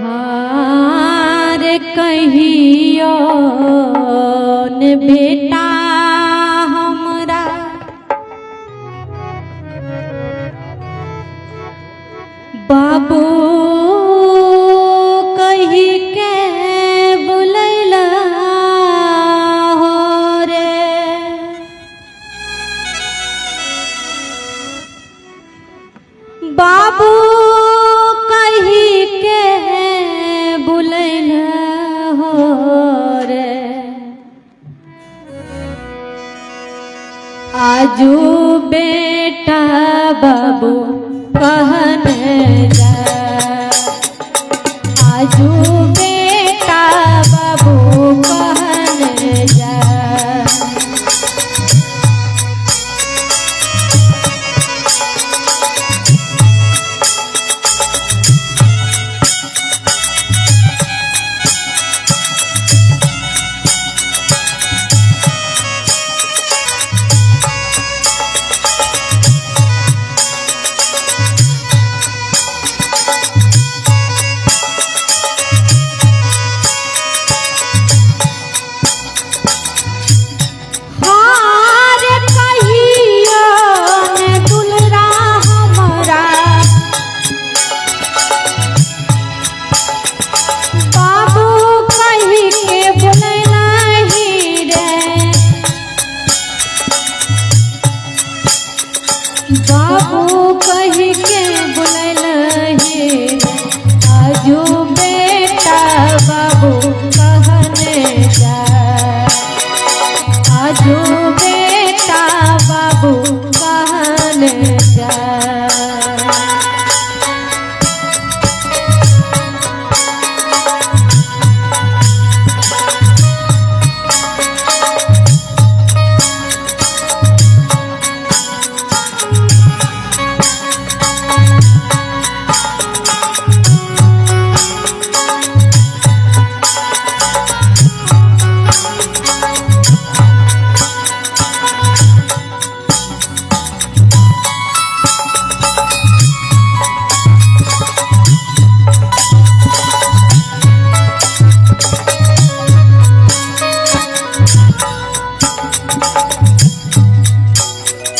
हार कहियो ने बेटा हमरा बाबू कही के बुलैला हो रे। बाबू कही के बुलैला हो रे। आजू बेटा बाबू कहने जा। आजू बेटा बाबू कहने जा। बाबू कही के बुलैला हे। आजू बेटा बाबू कहने जा। आजू बेटा बाबू कहने जा।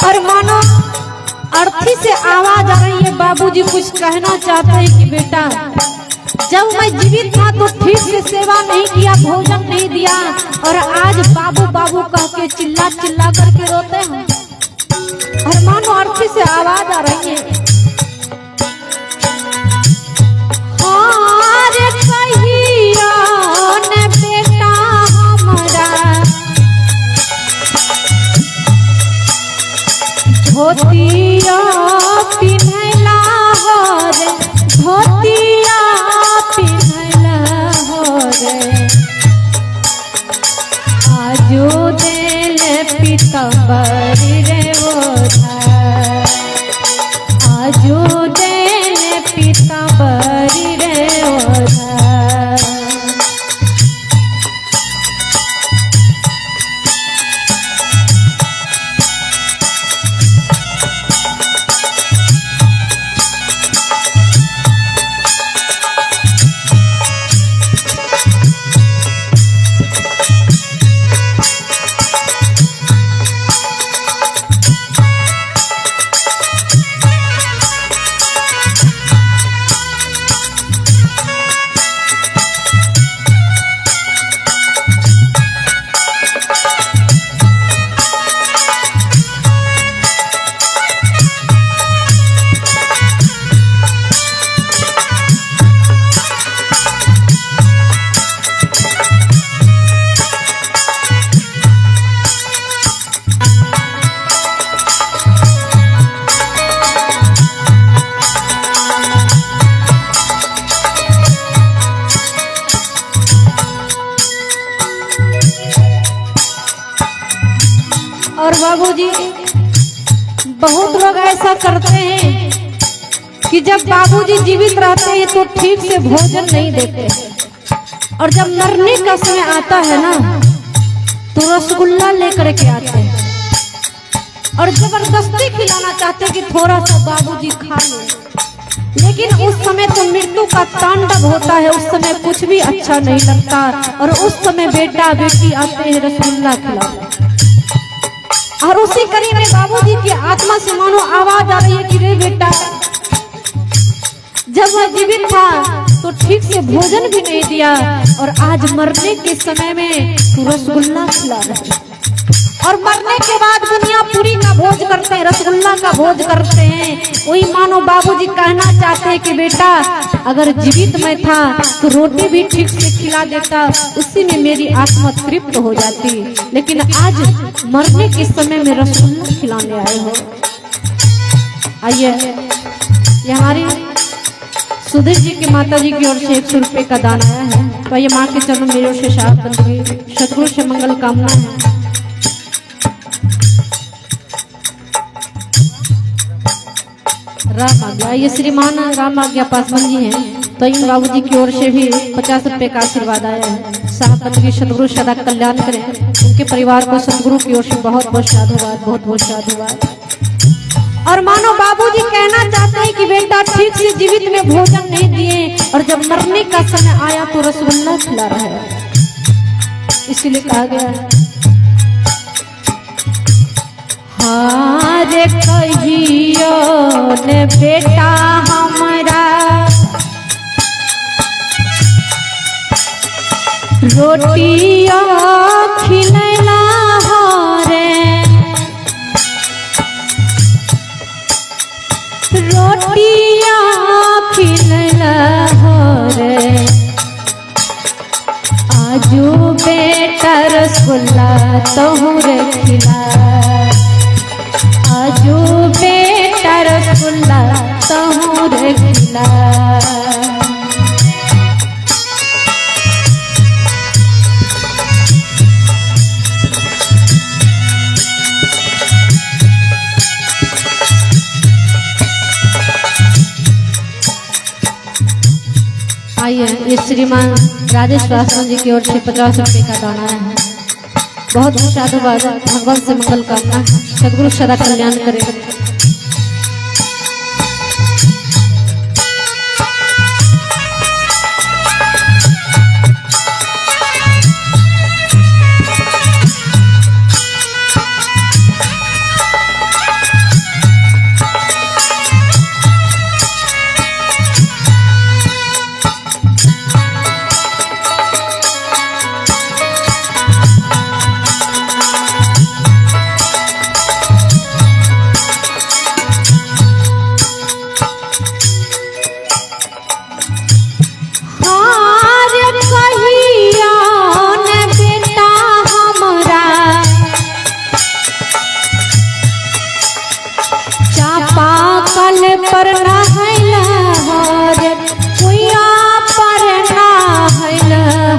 और मानो अर्थी से आवाज आ रही है, बाबूजी कुछ कहना चाहते हैं कि बेटा जब मैं जीवित था तो ठीक से सेवा नहीं किया, भोजन नहीं दिया, और आज बाबू बाबू कह के चिल्ला चिल्ला करके रोते हैं। और मानो अर्थी से आवाज आ रही है, हार कहियो ने बेटा हमरा धोतिया पिन्हला हो रे। धोतिया पिन्हला हो रे। आजू देल पीताम्बरी रे ओझा। आजू देल पीताम्बरी रे ओझा। और बाबूजी बहुत लोग ऐसा करते हैं कि जब बाबूजी जीवित रहते हैं तो ठीक से भोजन नहीं देते, और जब मरने का समय आता है ना तो रसगुल्ला लेकर के आते हैं और जबरदस्ती खिलाना चाहते हैं कि थोड़ा सा बाबूजी खा लो। लेकिन उस समय तो मृत्यु का तांडव होता है, उस समय कुछ भी अच्छा नहीं लगता। और उस समय बेटा बेटी आते हैं रसगुल्ला खिलाने, और उसी कड़ी में बाबूजी की आत्मा से मानो आवाज आ रही है कि रे बेटा, जब वह जीवित था तो ठीक से भोजन भी नहीं दिया, और आज मरने के समय में तू रसगुल्ला खिला रहा है। और मरने के बाद दुनिया पूरी का भोज करते हैं, रसगुल्ला का भोज करते हैं। वही मानो बाबूजी कहना चाहते हैं कि बेटा, अगर जीवित मैं था तो रोटी भी ठीक से खिला देता, उसी में मेरी आत्मा तृप्त हो जाती, लेकिन आज मरने के समय में रसगुल्ला खिलाने आए हो। आइए, ये हमारी सुधीर जी की माता जी की ओर से 100 रुपये का दान आया है। तो ये माँ के चरणों मेरे ओर से शाह बंदगी, सदगुरु से मंगल कामना है। राम आज्ञा, ये श्रीमान राम आज्ञा पासवान जी हैं, तो इन बाबूजी की ओर से भी 50 रुपये का आशीर्वाद आया है। साहब बंदगी सदगुरु सदा कल्याण करें, उनके परिवार को सदगुरु की ओर से बहुत बहुत साधुवाद, बहुत बहुत साधुवाद। और मानो बाबूजी कहना चाहते हैं कि बेटा, ठीक से जीवित में भोजन नहीं दिए, और जब मरने का समय आया तो रसगुल्ला खिला रहा है। इसीलिए कहा गया है, हारे कहियो ने बेटा हमारा रोटिया खिलैला रे, रोटिया खिलैला रे, आजू बेटा रसगुल्ला तोहरे खिला, आजू बेटा रसगुल्ला तोहरे खिला। आइए, ये श्रीमान राजेश पासवान जी की ओर से 50 रुपये का दान आया है। बहुत बहुत साधुवाद, भगवान से मंगल कामना, सदगुरु सदा कल्याण करें। पर नहैल हर कुइया पर नहैल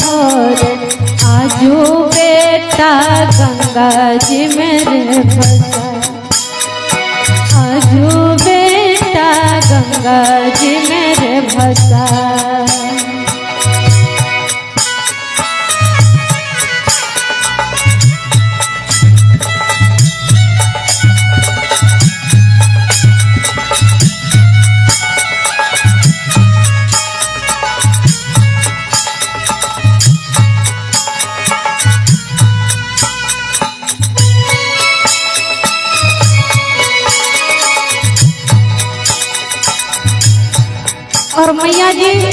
हर, आजू बेटा गंगा जी मेरे फंसा, आजू बेटा गंगा जी मेरे फंसा। और मैया जी,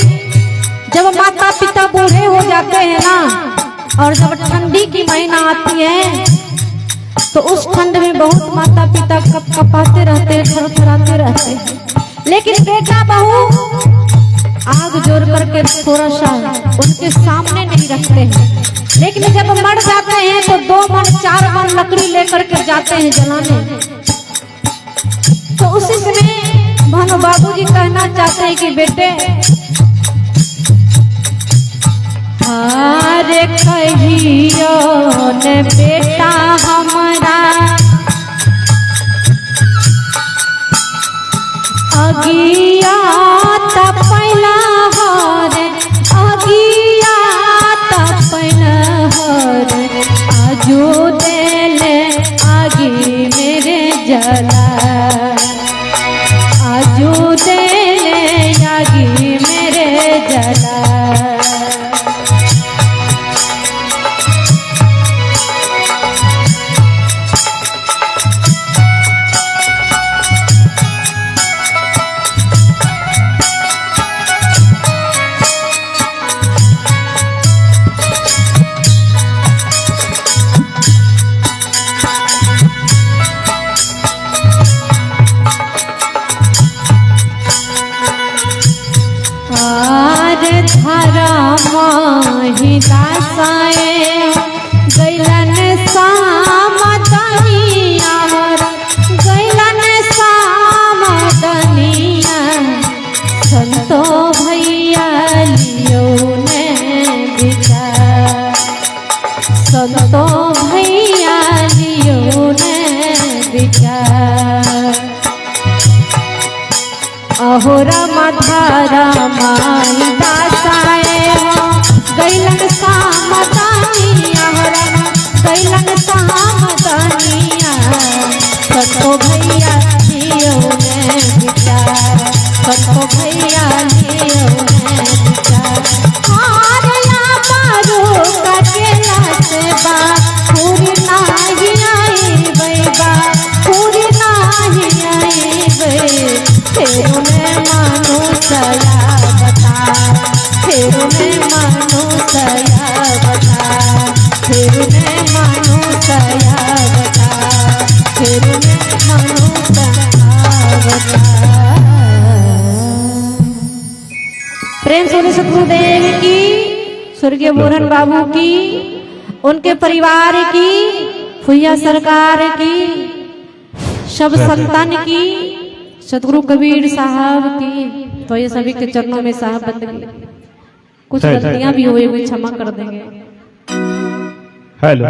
जब माता पिता बूढ़े हो जाते हैं ना, और जब ठंडी की महीना आती है तो उस ठंड में बहुत माता पिता कपाते रहते हैं, थरथराते रहते हैं। लेकिन बेटा बहू आग जोर करके थोड़ा सा उनके सामने नहीं रखते हैं, लेकिन जब मर जाते हैं तो 2 मन 4 मन लकड़ी लेकर के जाते हैं जलाने। तो उसी समय भानु बाबूजी कहना चाहते हैं कि बेटे, हारे कहियो ने बेटा हमारा अगिया तपैला हरे, अगिया तपैला हरे, आजू देले आगी मेरे जला, आजू देले धर्म ही दासाए गैलन सामदनिया गैलन सामदनिया संतो भैया लियो ने विचार संतो भैया लियो ने विचार अहो रामा धारा दासाए हो गैलन सामदानिया हो रामा गैलन सामदानिया सतो भैया लियो ने विचार सतो भैया लियो ने विचार हारला मारो कटेला से बा पूरी नाही आई बैबा पूरी नाही आई बै फेरू में मानो सया बता फेरू में मानो सया बता फेरू में मानो सया बता फेरू में मानो सया बता। प्रेम से सतगुरुदेव की, स्वर्गीय मोहन बाबू की, उनके परिवार की, फुइया सरकार की, सब संतान की, सतगुरु कबीर साहब की। तो ये सभी के चरणों में साहब बंदगी, कुछ गलतियां भी हुई हुई क्षमा कर देंगे। हेलो,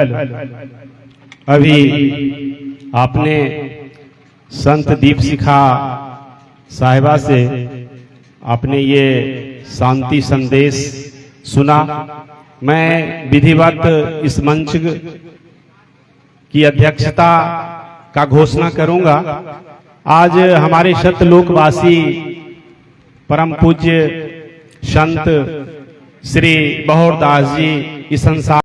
अभी आपने संत दीप शिखा साहिबा से आपने ये शांति संदेश सुना। मैं विधिवत इस मंच की अध्यक्षता का घोषणा करूंगा। आज हमारे सतलोकवासी परम पूज्य संत श्री बहोरदास जी इस संसार